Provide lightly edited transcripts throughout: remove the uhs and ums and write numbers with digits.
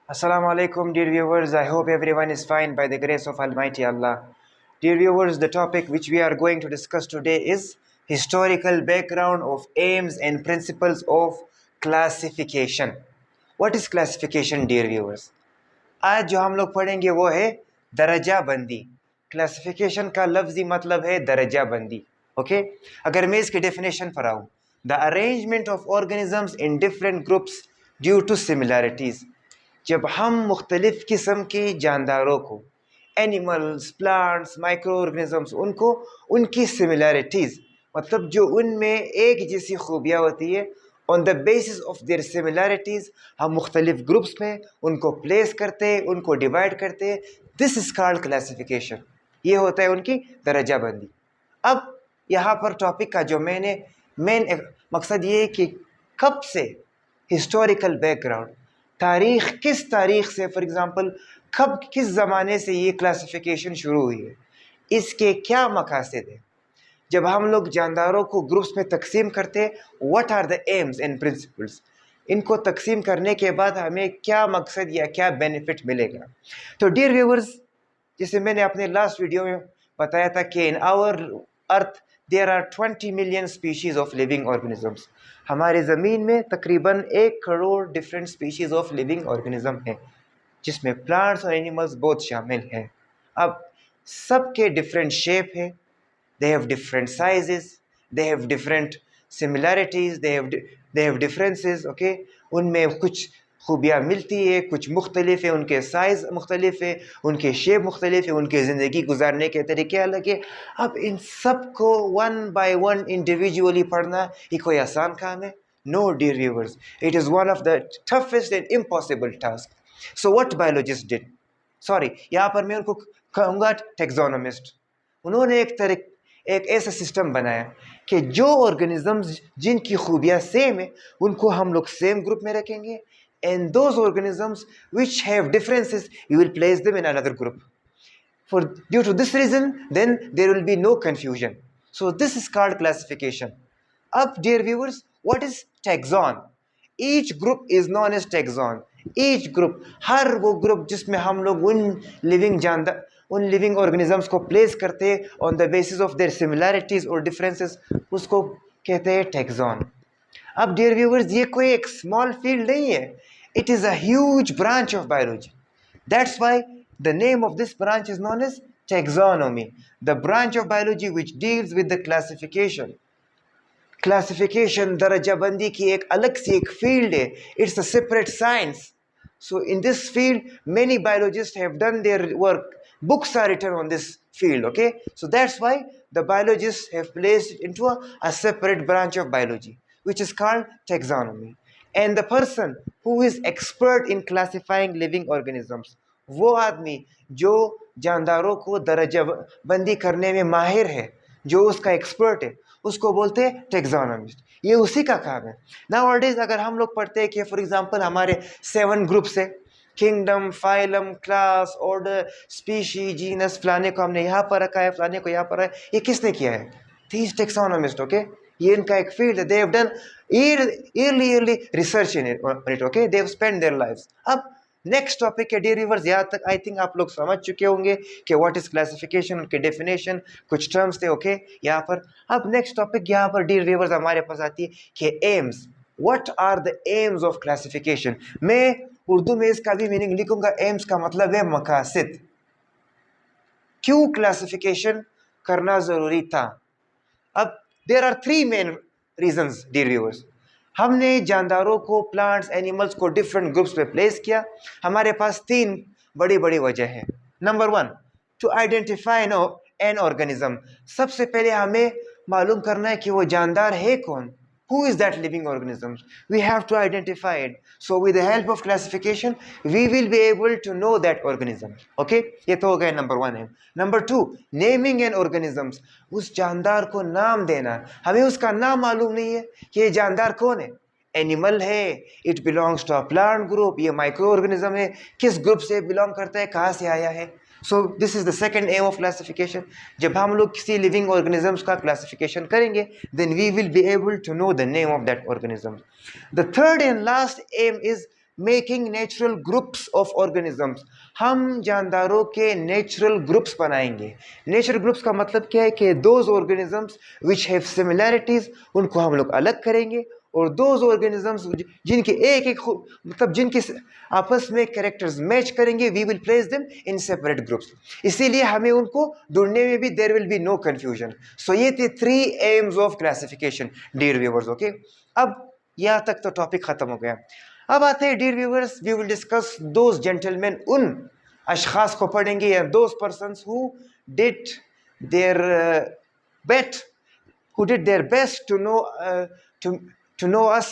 Assalamu alaikum, dear viewers. I hope everyone is fine by the grace of Almighty Allah. Dear viewers, the topic which we are going to discuss today is historical background of aims and principles of classification. What is classification, dear viewers? आज जो हम लोग पढ़ेंगे वो है दर्जा बंदी। Classification का लफ्जी मतलब है दर्जा बंदी। ओके, अगर मैं इसकी डेफिनेशन पढ़ाऊँ, the arrangement of organisms in different groups due to similarities. जब हम मुख्तलिफ किस्म के जानदारों को, एनिमल्स, प्लांट्स, माइक्रो ऑर्गेनिजम्स, उनको उनकी सिमिलैरिटीज़ मतलब जो उनमें एक जैसी खूबियाँ होती है, on the basis of their similarities हम मुख्तलिफ ग्रुप्स में उनको प्लेस करते हैं, उनको डिवाइड करते हैं। This is called classification. ये होता है उनकी दर्जा बंदी। अब यहाँ पर टॉपिक का जो मेन मकसद ये है कि कब से हिस्टोरिकल बैकग्राउंड, तारीख़, किस तारीख़ से, फॉर एग्ज़ाम्पल कब किस ज़माने से ये क्लासिफिकेशन शुरू हुई है, इसके क्या मकासद है। जब हम लोग जानदारों को ग्रुप्स में तकसीम करते हैं, what are the aims and principles, इनको तकसीम करने के बाद हमें क्या मकसद या क्या बेनिफिट मिलेगा। तो डियर व्यूअर्स, जैसे मैंने अपने लास्ट वीडियो में बताया था कि in our earth there are 20 million species of living organisms. हमारे ज़मीन में तकरीबन 1 crore different species of living organism हैं, जिसमें प्लांट्स और एनिमल्स बहुत शामिल हैं। अब सबके डिफरेंट शेप है, they have different sizes, they have different similarities, they have differences. okay, उनमें कुछ खूबियाँ मिलती है, कुछ मुख्तलिफ है, उनके साइज़ मुख्तलिफ है, उनके शेप मुख्तलिफ है, उनके ज़िंदगी गुजारने के तरीके अलग है। अब इन सब को वन बाय वन इंडिविजुअली पढ़ना ये कोई आसान काम है? No dear viewers, it is one of the toughest and impossible task. So what biologist did, sorry यहाँ पर मैं उनको कहूँगा टेक्सोनोमिस्ट, उन्होंने एक ऐसा सिस्टम बनाया कि जो ऑर्गेनिजम्स जिनकी खूबियाँ सेम है उनको हम लोग सेम ग्रुप में रखेंगे, and those organisms which have differences you will place them in another group. For due to this reason, then there will be no confusion. So this is called classification. Up, dear viewers, what is taxon? Each group is known as taxon. Each group, हर वो group जिसमें हम लोग उन living organisms को place करते हैं on the basis of their similarities और differences, उसको कहते हैं टैक्सॉन। अब डियर व्यूअर्स, ये कोई एक स्मॉल फील्ड नहीं है, it is a huge branch of biology. That's why the name of this branch is known as taxonomy, the branch of biology which deals with the classification. Classification darajabandi की एक अलग सी एक field है, it's a separate science. So in this field many biologists have done their work, books are written on this field. Okay, so that's why the biologists have placed it into a separate branch of biology which is called taxonomy. And the person who is expert in classifying living organisms, वो आदमी जो जानदारों को दर्जा बंदी करने में माहिर है, जो उसका एक्सपर्ट है, उसको बोलते हैं टेक्सोनोमिस्ट। ये उसी का काम है। नाउ अगर हम लोग पढ़ते हैं कि फॉर एग्जांपल हमारे 7 ग्रुप्स है, kingdom, phylum, class, order, species, genus, फलाने को हमने यहाँ पर रखा है, फलाने को यहाँ पर है, ये किसने किया है? These taxonomist. ओके, ये इनका एक फील्ड है, they have done yearly research in it. Okay, they have spent their lives. अब नेक्स्ट टॉपिक है डियर व्यूअर्स, यहाँ तक आई थिंक आप लोग समझ चुके होंगे कि व्हाट इज क्लासिफिकेशन, उनके डेफिनेशन, कुछ टर्म्स थे। ओके, यहाँ पर अब नेक्स्ट टॉपिक यहाँ पर डियर व्यूअर्स हमारे पास आती है कि aims, what are the aims of classification. मैं उर्दू में इसका भी मीनिंग लिखूंगा, एम्स का मतलब है मकासद। क्यों क्लासिफिकेशन करना ज़रूरी था? अब there are 3 main reasons dear viewers. हमने जानदारों को, प्लांट्स, एनिमल्स को डिफरेंट ग्रुप्स में प्लेस किया। हमारे पास 3 बड़ी बड़ी वजह है। Number 1, to identify an organism. सबसे पहले हमें मालूम करना है कि वो जानदार है कौन, who is that living organism. We have to identify it. So with the help of classification we will be able to know that organism. Okay, ये तो हो गया नंबर 1 है। नंबर 2, नेमिंग एन organisms, उस जानदार को नाम देना। हमें उसका नाम मालूम नहीं है कि ये जानदार कौन है। एनिमल है, it belongs to a plant group, ये माइक्रो ऑर्गेनिज्म है, किस ग्रुप से बिलोंग करता है, कहाँ से आया है। So this is the second aim of classification. जब हम लोग किसी लिविंग ऑर्गेनिजम्स का क्लासिफिकेशन करेंगे, then we will be able to know the name of that organism. The third and last aim is making natural groups of organisms, हम जानदारों के natural groups बनाएंगे। नेचुरल ग्रुप्स का मतलब क्या है कि those organisms which have similarities, उनको हम लोग अलग करेंगे, और दोज ऑर्गेनिजम्स जिनके एक एक मतलब जिनके आपस में कैरेक्टर्स मैच करेंगे, we will place them in separate groups. इसीलिए हमें उनको ढूंढने में भी there will be no confusion. So ये थे 3 aims of classification dear viewers. Okay, अब यहाँ तक तो टॉपिक खत्म हो गया। अब आते हैं dear viewers, we will discuss those gentleman, उन अशखास को पढ़ेंगे या those persons who did their best who did their best to know us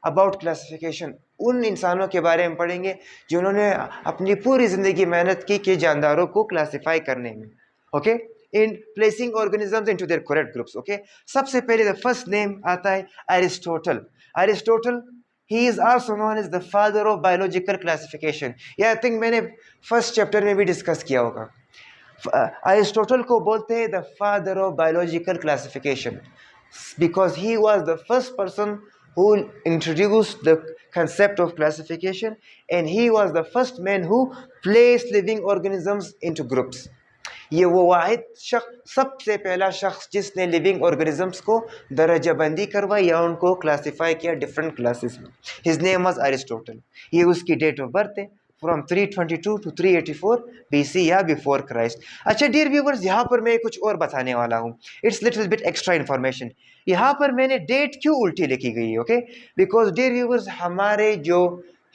about classification। उन इंसानों के बारे में पढ़ेंगे जिन्होंने अपनी पूरी जिंदगी मेहनत की कि जानदारों को क्लासिफाई करने में। Okay, in placing organisms into their correct groups. Okay, सबसे पहले द फर्स्ट नेम आता है Aristotle. Aristotle, he is also known as the father of biological classification. ये आई थिंक मैंने फर्स्ट चैप्टर में भी डिस्कस किया होगा। अरिस्टोटल को बोलते हैं the father of biological classification because he was the first person who introduced the concept of classification, and he was the first man who placed living organisms into groups। ये वो वाहिद शख्स, सबसे पहला शख्स जिसने लिविंग ऑर्गेनिजम्स को दर्जाबंदी करवाई या उनको क्लासिफाई किया डिफरेंट क्लासेस में। His name was Aristotle. ये उसकी डेट ऑफ बर्थ है फ्रॉम 322 to 384 BC या बिफोर क्राइस्ट। अच्छा डियर व्यूवर्स, यहाँ पर मैं कुछ और बताने वाला हूँ, it's little bit extra information. यहाँ पर मैंने डेट क्यों उल्टी लिखी गई है? ओके, बिकॉज डियर व्यूवर्स, हमारे जो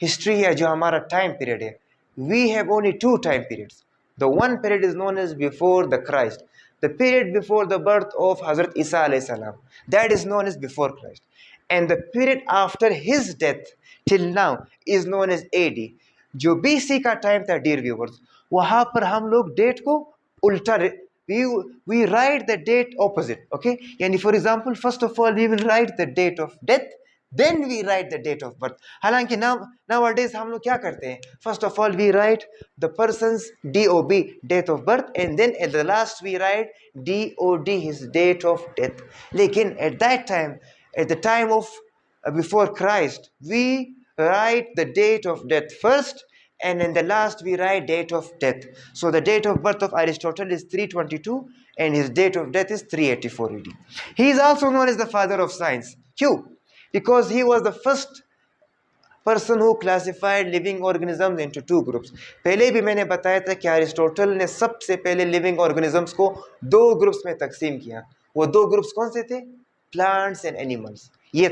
हिस्ट्री है, जो हमारा टाइम पीरियड है, we have only 2 time periods. The one period is known as before the Christ, the period before the birth of Hazrat Isa alayhi salam, that is known as before Christ, and the period after his death till now is known as AD। जो BC का time था dear viewers, वहां पर हम लोग date को उल्टा we write the date opposite। okay, यानी for example first of all we will write the date of death, then we write the date of birth। हालांकि nowadays हम लोग क्या करते हैं, first of all we write the person's DOB, date of birth, and then at the last we write DOD, his date of death। लेकिन at that time, at the time of before Christ, we write the date of death first, and in the last we write date of death। So the date of birth of Aristotle is 322 and his date of death is 384 AD। He is also known as the father of science। क्यों? Because he was the first person who classified living organisms into 2 groups। पहले भी मैंने बताया था कि Aristotle ने सबसे पहले लिविंग ऑर्गेनिजम्स को 2 ग्रुप्स में तकसीम किया। वो 2 ग्रुप्स कौन से थे? Plants and animals. ये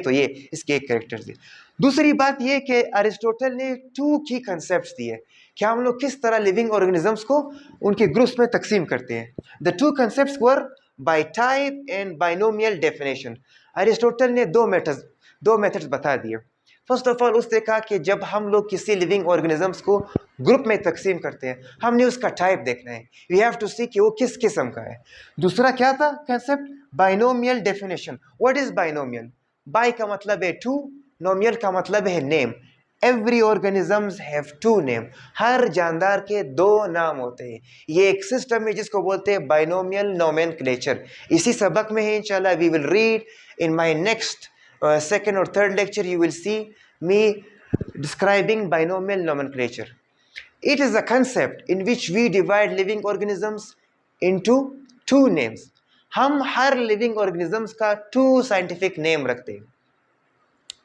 इसके एक कैरेक्टर्स थे। दूसरी बात ये कि अरिस्टोटल ने 2 की कंसेप्ट्स दिए कि हम लोग किस तरह लिविंग ऑर्गेनिजम्स को उनके ग्रुप्स में तकसीम करते हैं। The 2 concepts were bye type and binomial definition. Aristotle ने 2 मेथड्स बता दिए। फर्स्ट ऑफ ऑल उसने कहा कि जब हम लोग किसी लिविंग ऑर्गेनिजम्स को ग्रुप में तकसीम करते हैं, हमने उसका टाइप देखना है, वी हैव टू सी कि वो किस किस्म का है। दूसरा क्या था concept? Binomial definition. What is binomial? Bi का मतलब है 2, नोमियल का मतलब है name. Every organisms have 2 name. हर जानदार के 2 नाम होते हैं। ये एक सिस्टम है जिसको बोलते हैं बाइनोमियल नोमेनक्लेचर। इसी सबक में है इंशाल्लाह, we will read in my next second or third lecture, you will see me describing binomial nomenclature। It is a concept in which we divide living organisms into 2 names। हम हर living organisms का 2 scientific name रखते हैं।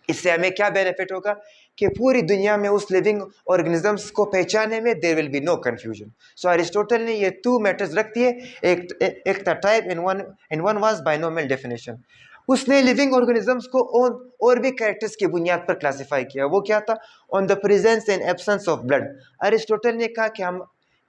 इससे हमें क्या benefit होगा कि पूरी दुनिया में उस लिविंग ऑर्गेनिजम्स को पहचानने में there will be no confusion. So Aristotle ने ये 2 मेथड्स रख दिए, एक था type and one was binomial definition. उसने लिविंग ऑर्गेनिजम्स को और भी कैरेक्टर्स की बुनियाद पर क्लासिफाई किया। वो क्या था? On the presence and absence of blood. Aristotle ने कहा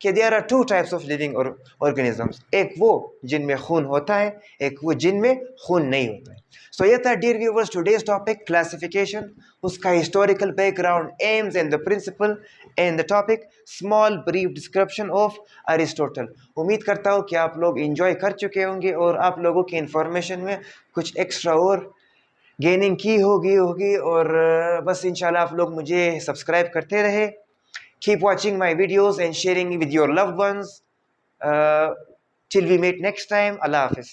कि there are 2 types of living organisms. एक वो जिनमें खून होता है, एक वो जिनमें खून नहीं होता है। सो ये था dear viewers today's topic classification, उसका historical background, aims and the principal, and the topic small brief description of Aristotle. उम्मीद करता हूँ कि आप लोग एंजॉय कर चुके होंगे और आप लोगों की इंफॉर्मेशन में कुछ एक्स्ट्रा और गेनिंग की होगी और बस इंशाल्लाह आप लोग मुझे सब्सक्राइब करते रहे। Keep watching my videos and sharing with your loved ones. Till we meet next time, Allah Hafiz।